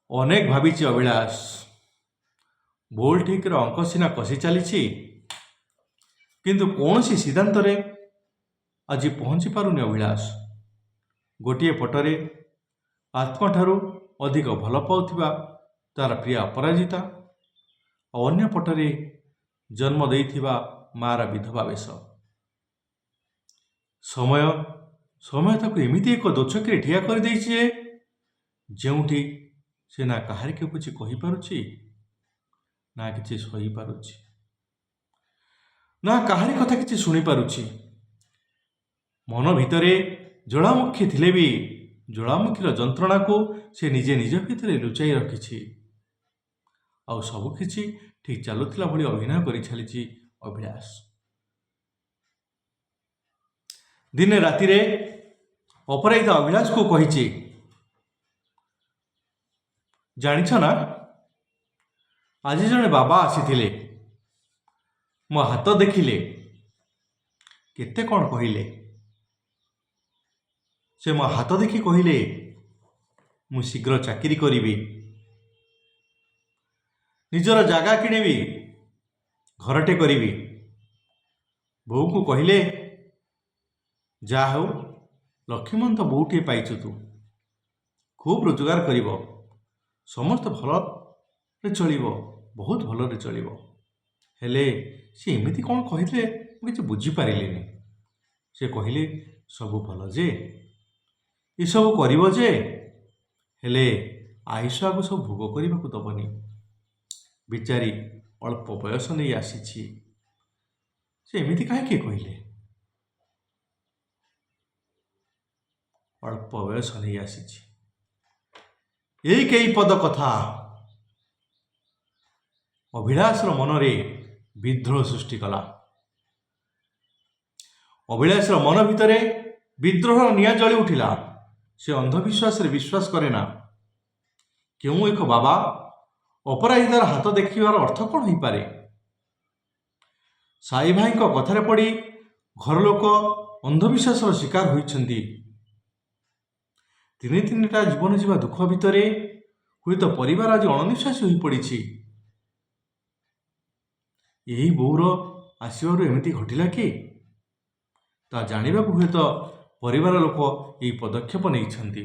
ଅନେକ ଭାବିଛି ଅଭିଳାଷ। ଭୁଲ ଠିକର ଅଙ୍କ ସିନା କଷି ଚାଲିଛି, କିନ୍ତୁ କୌଣସି ସିଦ୍ଧାନ୍ତରେ ଆଜି ପହଞ୍ଚି ପାରୁନି ଅଭିଳାଷ। ଗୋଟିଏ ପଟରେ ଆତ୍ମାଠାରୁ ଅଧିକ ଭଲ ପାଉଥିବା ତାର ପ୍ରିୟ ଅପରାଜିତା, ଆଉ ଅନ୍ୟ ପଟରେ ଜନ୍ମ ଦେଇଥିବା ମାର ବିଧବା ବେଶ। ସମୟ ସମୟ ତାକୁ ଏମିତି ଏକ ଦୋଛକିରେ ଠିଆ କରିଦେଇଛି ଯେ ଯେଉଁଠି ସେ ନା କାହାରିକୁ କିଛି କହିପାରୁଛି, ନା କିଛି ସହିପାରୁଛି, ନା କାହାରି କଥା କିଛି ଶୁଣିପାରୁଛି। ମନ ଭିତରେ ଜ୍ୱାଳାମୁଖୀ ଥିଲେ ବି ଜ୍ୱାଳାମୁଖୀର ଯନ୍ତ୍ରଣାକୁ ସେ ନିଜେ ନିଜ ଭିତରେ ଲୁଚାଇ ରଖିଛି। ଆଉ ସବୁକିଛି ଠିକ୍ ଚାଲୁଥିଲା ଭଳି ଅଭିନୟ କରି ଚାଲିଛି ଅଭିଳାଷ। ଦିନେ ରାତିରେ ଅପରାଜିତା ଅଭିଳାଷକୁ କହିଛି, ଜାଣିଛ ନା, ଆଜି ଜଣେ ବାବା ଆସିଥିଲେ, ମୋ ହାତ ଦେଖିଲେ, କେତେ କ'ଣ କହିଲେ। ସେ ମୋ ହାତ ଦେଖି କହିଲେ, ମୁଁ ଶୀଘ୍ର ଚାକିରି କରିବି, ନିଜର ଜାଗା କିଣିବି, ଘରଟେ କରିବି। ବୋଉକୁ କହିଲେ, ଯାହା ହେଉ ଲକ୍ଷ୍ମୀମନ୍ତ ବୋଉଟିଏ ପାଇଛୁ ତୁ, ଖୁବ୍ ରୋଜଗାର କରିବ, ସମସ୍ତେ ଭଲରେ ଚଳିବ, ବହୁତ ଭଲରେ ଚଳିବ। ହେଲେ ସେ ଏମିତି କ'ଣ କହିଲେ ମୁଁ କିଛି ବୁଝିପାରିଲିନି। ସେ କହିଲେ, ସବୁ ଭଲ ଯେ, ଏସବୁ କରିବ ଯେ, ହେଲେ ଆୟୁଷ ଆକୁ ସବୁ ଭୋଗ କରିବାକୁ ଦବନି। ବିଚାରୀ ଅଳ୍ପ ବୟସ ନେଇ ଆସିଛି। ସେ ଏମିତି କାହିଁକି କହିଲେ? ଅଳ୍ପ ବୟସ ନେଇ ଆସିଛି, ଏଇ କେଇ ପଦ କଥା ଅଭିଳାଷର ମନରେ ବିଦ୍ରୋହ ସୃଷ୍ଟି କଲା। ଅଭିଳାଷର ମନ ଭିତରେ ବିଦ୍ରୋହର ନିଆଁ ଜଳି ଉଠିଲା। ସେ ଅନ୍ଧବିଶ୍ୱାସରେ ବିଶ୍ୱାସ କରେ ନା। କେଉଁ ଏକ ବାବା ଅପରାଜିତାର ହାତ ଦେଖିବାର ଅର୍ଥ କ'ଣ ହୋଇପାରେ? ସାଇ ଭାଇଙ୍କ କଥାରେ ପଡ଼ି ଘର ଲୋକ ଅନ୍ଧବିଶ୍ୱାସର ଶିକାର ହୋଇଛନ୍ତି। ତିନିଟା ଜୀବନ ଯିବା ଦୁଃଖ ଭିତରେ ହୁଏତ ପରିବାର ଆଜି ଅଣନିଶ୍ୱାସୀ ହୋଇପଡ଼ିଛି। ଏହି ବୋଉର ଆସିବାରୁ ଏମିତି ଘଟିଲା କି? ତା ଜାଣିବାକୁ ହୁଏତ ପରିବାର ଲୋକ ଏହି ପଦକ୍ଷେପ ନେଇଛନ୍ତି।